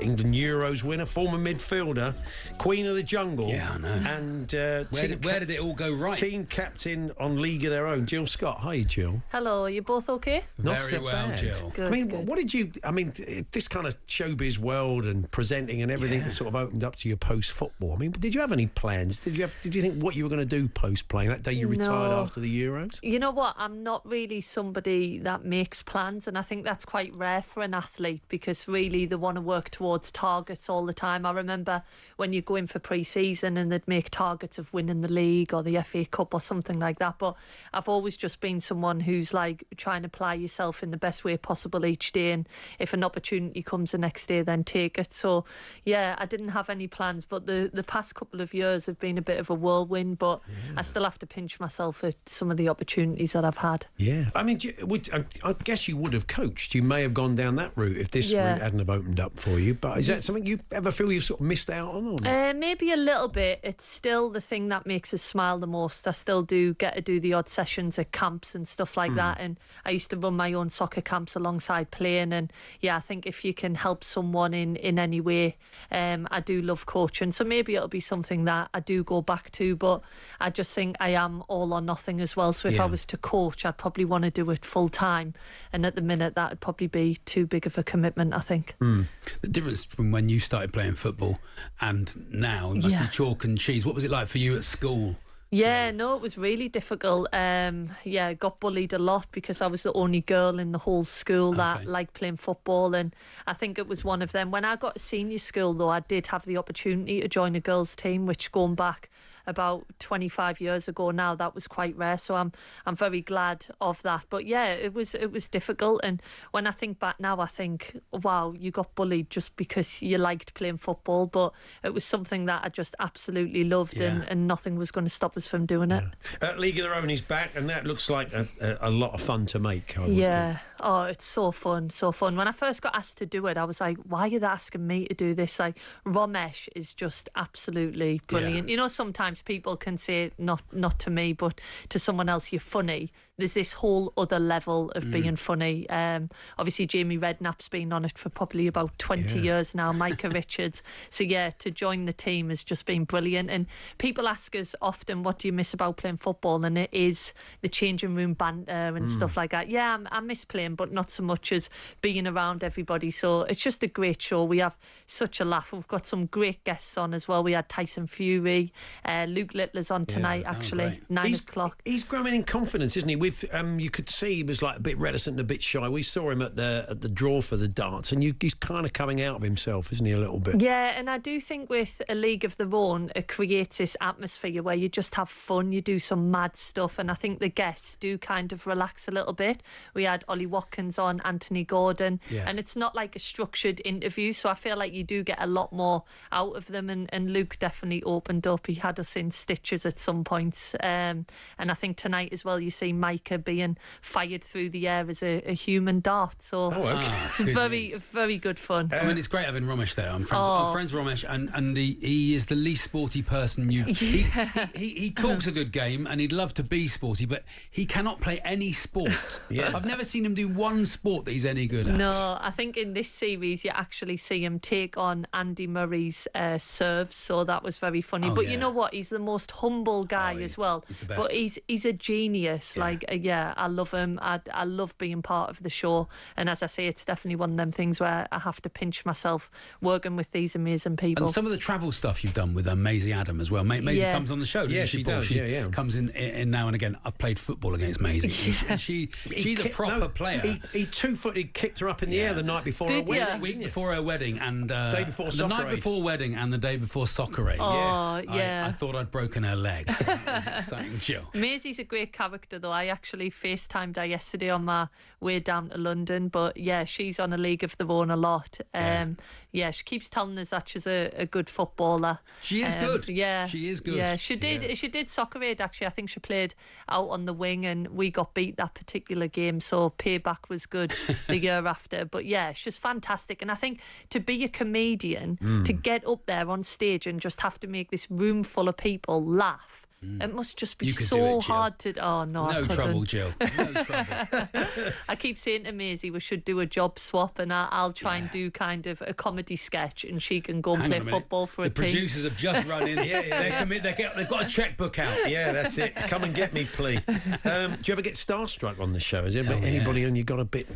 England Euros winner, former midfielder, Queen of the Jungle. Yeah, I know. And where did it all go right? Team captain on League of Their Own, Jill Scott. Hi, Jill. Hello, are you both okay? Not Very so well, bad. Jill. Good, I mean, good. what did you... I mean, this kind of showbiz world and presenting and everything that sort of opened up to you post-football. I mean, did you have any plans? Did you think what you were going to do post-playing that day you retired after the Euros? You know what? I'm not really somebody that makes plans, and I think that's quite rare for an athlete because really they want to work towards targets all the time. I remember when you go in for pre-season and they'd make targets of winning the league or the FA Cup or something like that, but I've always just been someone who's like trying to apply yourself in the best way possible each day, and if an opportunity comes the next day, then take it. So yeah, I didn't have any plans, but the past couple of years have been a bit of a whirlwind, but I still have to pinch myself at some of the opportunities that I've had. Yeah. I mean, I guess you would have coached. You may have gone down that route if this route hadn't have opened up for you, but is that something you ever feel you've sort of missed out on? Or not? Maybe a little bit. It's still the thing that makes us smile the most. I still do get to do the odd sessions at camps and stuff like that, and I used to run my own soccer camps alongside playing, and yeah, I think if you can help someone in any way, I do love coaching, so maybe it'll be something that I do go back to, but I just think I am all or nothing as well, so if I was to coach, I'd probably want to do it full time, and at the minute that would probably be too big of a commitment, I think. The difference from when you started playing football and now must be chalk and cheese. What was it like for you at school? Yeah, no, it was really difficult. I got bullied a lot because I was the only girl in the whole school that liked playing football, and I think it was one of them. When I got to senior school, though, I did have the opportunity to join a girls' team, which going back about 25 years ago now, that was quite rare, so I'm very glad of that. But yeah, it was difficult, and when I think back now, I think, wow, you got bullied just because you liked playing football, but it was something that I just absolutely loved, and nothing was going to stop us from doing it. League of Their Own is back, and that looks like a lot of fun to make. I would think. Oh, it's so fun. When I first got asked to do it, I was like, why are they asking me to do this? Like, Ramesh is just absolutely brilliant. You know, sometimes people can say, not to me, but to someone else, you're funny. There's this whole other level of being funny. Obviously, Jamie Redknapp's been on it for probably about 20 years now, Micah Richards. So yeah, to join the team has just been brilliant. And people ask us often, what do you miss about playing football? And it is the changing room banter and stuff like that. Yeah, I miss playing, but not so much as being around everybody. So it's just a great show. We have such a laugh. We've got some great guests on as well. We had Tyson Fury, Luke Littler's on tonight, actually, 9 o'clock. He's growing in confidence, isn't he? You could see he was like a bit reticent and a bit shy. We saw him at the draw for the darts, and he's kind of coming out of himself, isn't he, a little bit? Yeah, and I do think with a League of Their Own, it creates this atmosphere where you just have fun, you do some mad stuff, and I think the guests do kind of relax a little bit. We had Ollie Watkins on, Anthony Gordon, and it's not like a structured interview, so I feel like you do get a lot more out of them, and Luke definitely opened up. He had us in stitches at some points, and I think tonight as well you see Micah being fired through the air as a human dart, so it's very good fun. I mean, it's great having Ramesh there. I'm friends with Ramesh, and he is the least sporty person he talks a good game and he'd love to be sporty, but he cannot play any sport. I've never seen him do one sport that he's any good at. No, I think in this series you actually see him take on Andy Murray's serves, so that was very funny. You know what, he's the most humble guy as well, he's the best. But he's a genius. I love him. I love being part of the show, and as I say, it's definitely one of them things where I have to pinch myself working with these amazing people. And some of the travel stuff you've done with Maisie Adam as well. Maisie comes on the show. Yeah, she does. She comes in now and again. I've played football against Maisie. She's a proper player. He 2-footed kicked her up in the air the night before her wedding. Week before her wedding and day before the night before wedding and the day before Soccer Aid. I thought I'd broken her legs. That was exciting, Jill. Maisie's a great character, though. I actually FaceTimed her yesterday on my way down to London, but yeah, she's on a League of Their Own a lot. She keeps telling us that she's a good footballer. She is good. Yeah, she is good. Yeah, she did Soccer Aid, actually. I think she played out on the wing and we got beat that particular game, so payback was good the year after. But yeah, she's fantastic, and I think to be a comedian, to get up there on stage and just have to make this room full of people laugh It must just be so hard to... Oh, no, I No couldn't. trouble, Jill. No trouble. I keep saying to Maisie we should do a job swap, and I'll try and do kind of a comedy sketch, and she can go and play football for a team. The producers have just run in. They've got a checkbook out. Yeah, that's it. Come and get me, please. Do you ever get starstruck on the show? Is there anybody on you got a bit...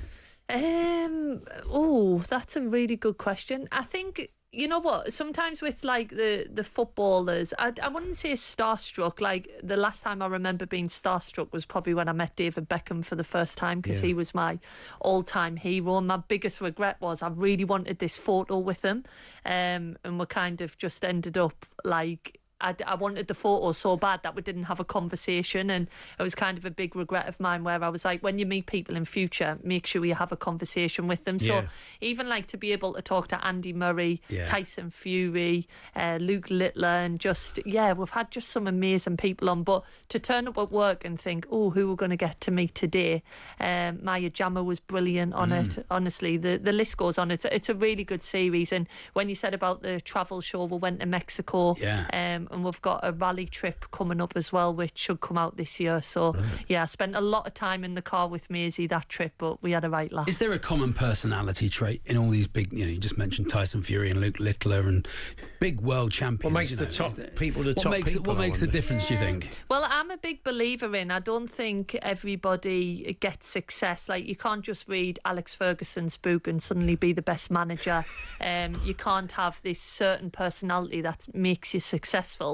That's a really good question. I think, you know what, sometimes with like the footballers, I wouldn't say starstruck. Like the last time I remember being starstruck was probably when I met David Beckham for the first time, because he was my all-time hero, and my biggest regret was I really wanted this photo with him, and we kind of just ended up like... I wanted the photo so bad that we didn't have a conversation, and it was kind of a big regret of mine, where I was like, when you meet people in future, make sure you have a conversation with them. So even like to be able to talk to Andy Murray, Tyson Fury, Luke Littler, and just we've had just some amazing people on. But to turn up at work and think, who we're going to get to meet today, Maya Jama was brilliant on it. Honestly, the list goes on. It's a really good series. And when you said about the travel show, we went to Mexico, and we've got a rally trip coming up as well, which should come out this year. So I spent a lot of time in the car with Maisie that trip, but we had a right laugh. Is there a common personality trait in all these big, you just mentioned Tyson Fury and Luke Littler and big world champions? What makes the top people the top people? What makes the difference, do you think? Well, I'm a big believer in, I don't think everybody gets success. Like, you can't just read Alex Ferguson's book and suddenly be the best manager. You can't have this certain personality that makes you successful.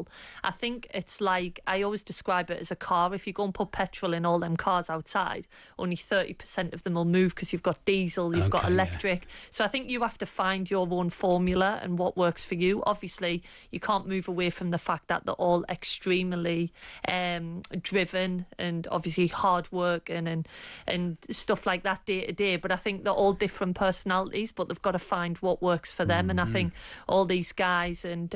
I think it's like, I always describe it as a car. If you go and put petrol in all them cars outside, only 30% of them will move, because you've got diesel, you've got electric. So I think you have to find your own formula and what works for you. Obviously, you can't move away from the fact that they're all extremely driven, and obviously hard working and stuff like that day to day. But I think they're all different personalities, but they've got to find what works for them. And I think all these guys and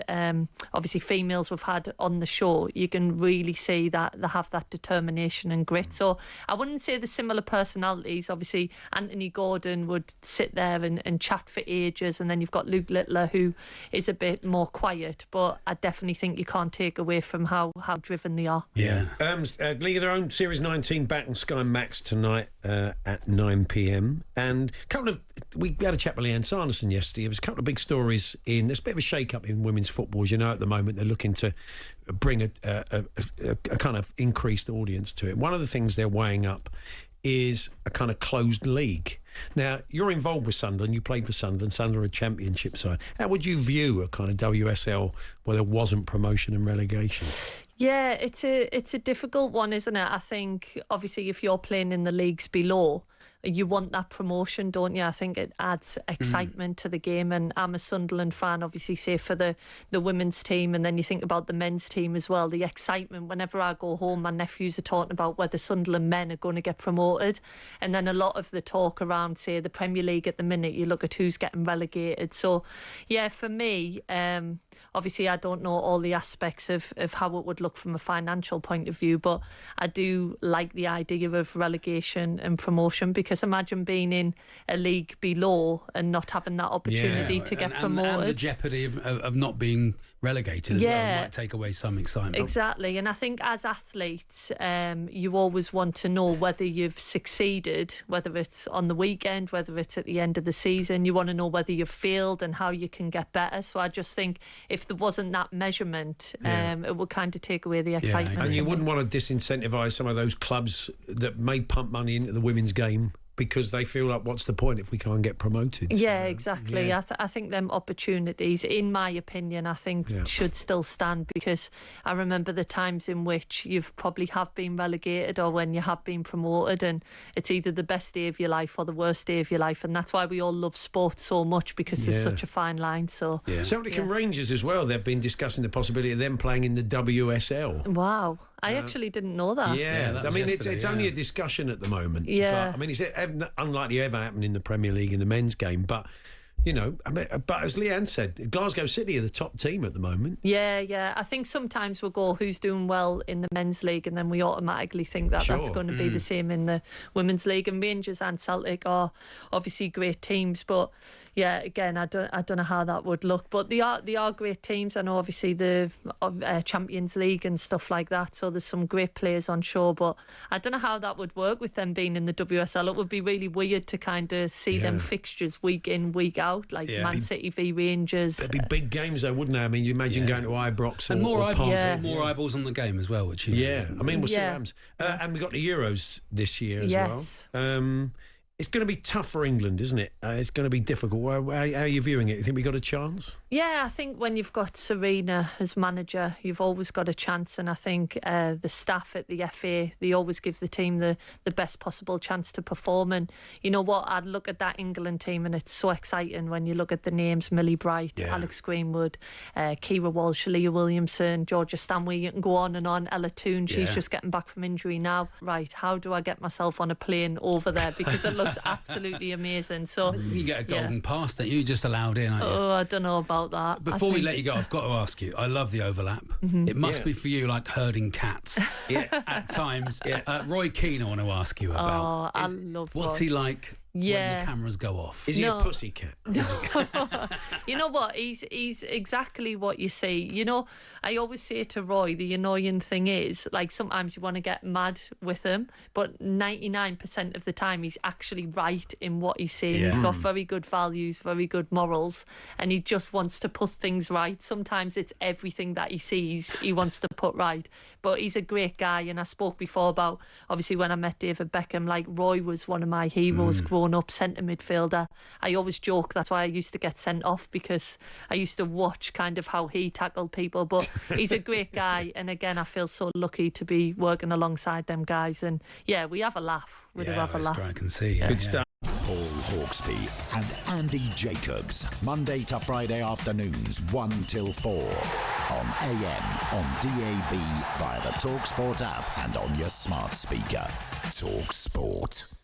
obviously females we've had on the show, you can really see that they have that determination and grit. So I wouldn't say the similar personalities. Obviously, Anthony Gordon would sit there and chat for ages, and then you've got Luke Littler, who is a bit more quiet, but I definitely think you can't take away from how driven they are. League of Their Own Series 19 back on Sky Max tonight at 9 p.m. And we had a chat with Leanne Sanderson yesterday. There was a couple of big stories there's a bit of a shake-up in women's football. As you know, at the moment they're looking to bring a kind of increased audience to it. One of the things they're weighing up is a kind of closed league. Now, you're involved with Sunderland. You played for Sunderland. Sunderland are a championship side. How would you view a kind of WSL where there wasn't promotion and relegation? Yeah, it's a difficult one, isn't it? I think, obviously, if you're playing in the leagues below, you want that promotion, don't you? I think it adds excitement to the game, and I'm a Sunderland fan, obviously, say for the women's team, and then you think about the men's team as well. The excitement, whenever I go home, my nephews are talking about whether Sunderland men are going to get promoted, and then a lot of the talk around, say, the Premier League at the minute, you look at who's getting relegated. So, yeah, for me, obviously I don't know all the aspects of how it would look from a financial point of view, but I do like the idea of relegation and promotion, because imagine being in a league below and not having that opportunity to get promoted. And the jeopardy of not being relegated as well. It might take away some excitement. Exactly. And I think as athletes, you always want to know whether you've succeeded, whether it's on the weekend, whether it's at the end of the season. You want to know whether you've failed and how you can get better. So I just think if there wasn't that measurement, it would kind of take away the excitement. And you wouldn't want to disincentivise some of those clubs that may pump money into the women's game, because they feel like, what's the point if we can't get promoted? Yeah, exactly. I think them opportunities, in my opinion, I think should still stand, because I remember the times in which you've probably have been relegated or when you have been promoted, and it's either the best day of your life or the worst day of your life, and that's why we all love sport so much, because there's such a fine line. So Celtic and Rangers as well, they've been discussing the possibility of them playing in the WSL. Wow. I actually didn't know that. Yeah, I mean, it's only a discussion at the moment. Yeah. But, I mean, it's unlikely to ever happen in the Premier League in the men's game. But, you know, but as Leanne said, Glasgow City are the top team at the moment. Yeah. I think sometimes we'll go, who's doing well in the men's league, and then we automatically think that that's going to be the same in the women's league. And Rangers and Celtic are obviously great teams. But, again, I don't know how that would look, but they are great teams. I know obviously the Champions League and stuff like that, so there's some great players on show, but I don't know how that would work with them being in the WSL. It would be really weird to kind of see them fixtures week in, week out, like Man City v Rangers. There'd be big games though, wouldn't there? I mean, you imagine going to Ibrox and more eyeballs, more eyeballs on the game as well, which is I mean, we'll see what happens. And we got the Euros this year as well. It's going to be tough for England, isn't it? It's going to be difficult. How are you viewing it? You think we got a chance? Yeah, I think when you've got Serena as manager, you've always got a chance. And I think the staff at the FA, they always give the team the best possible chance to perform. And you know what? I'd look at that England team and it's so exciting when you look at the names: Millie Bright, Alex Greenwood, Keira Walsh, Leah Williamson, Georgia Stanley. You can go on and on. Ella Toone, she's just getting back from injury now. Right, how do I get myself on a plane over there? Because it looks absolutely amazing. So you get a golden pass, don't you? You're just allowed in, aren't you? Oh, I don't know about that. Before we let you go, I've got to ask you, I love the overlap. It must be for you like herding cats at times. Roy Keane, I want to ask you about. I love what's Roy. He like when the cameras go off? Is he a pussy cat? You know what? He's exactly what you see. You know, I always say to Roy, the annoying thing is, like, sometimes you want to get mad with him, but 99% of the time he's actually right in what he's saying. He's got very good values, very good morals, and he just wants to put things right. Sometimes it's everything that he sees he wants to put right. But he's a great guy, and I spoke before about, obviously, when I met David Beckham, like, Roy was one of my heroes growing up, centre midfielder. I always joke that's why I used to get sent off, because I used to watch kind of how he tackled people. But he's a great guy, and again, I feel so lucky to be working alongside them guys. And we have a laugh. We do have a laugh. I can see. Good stuff. Paul Hawksbee and Andy Jacobs, Monday to Friday afternoons 1 till 4 on AM, on DAB, via the talkSPORT app and on your smart speaker. talkSPORT.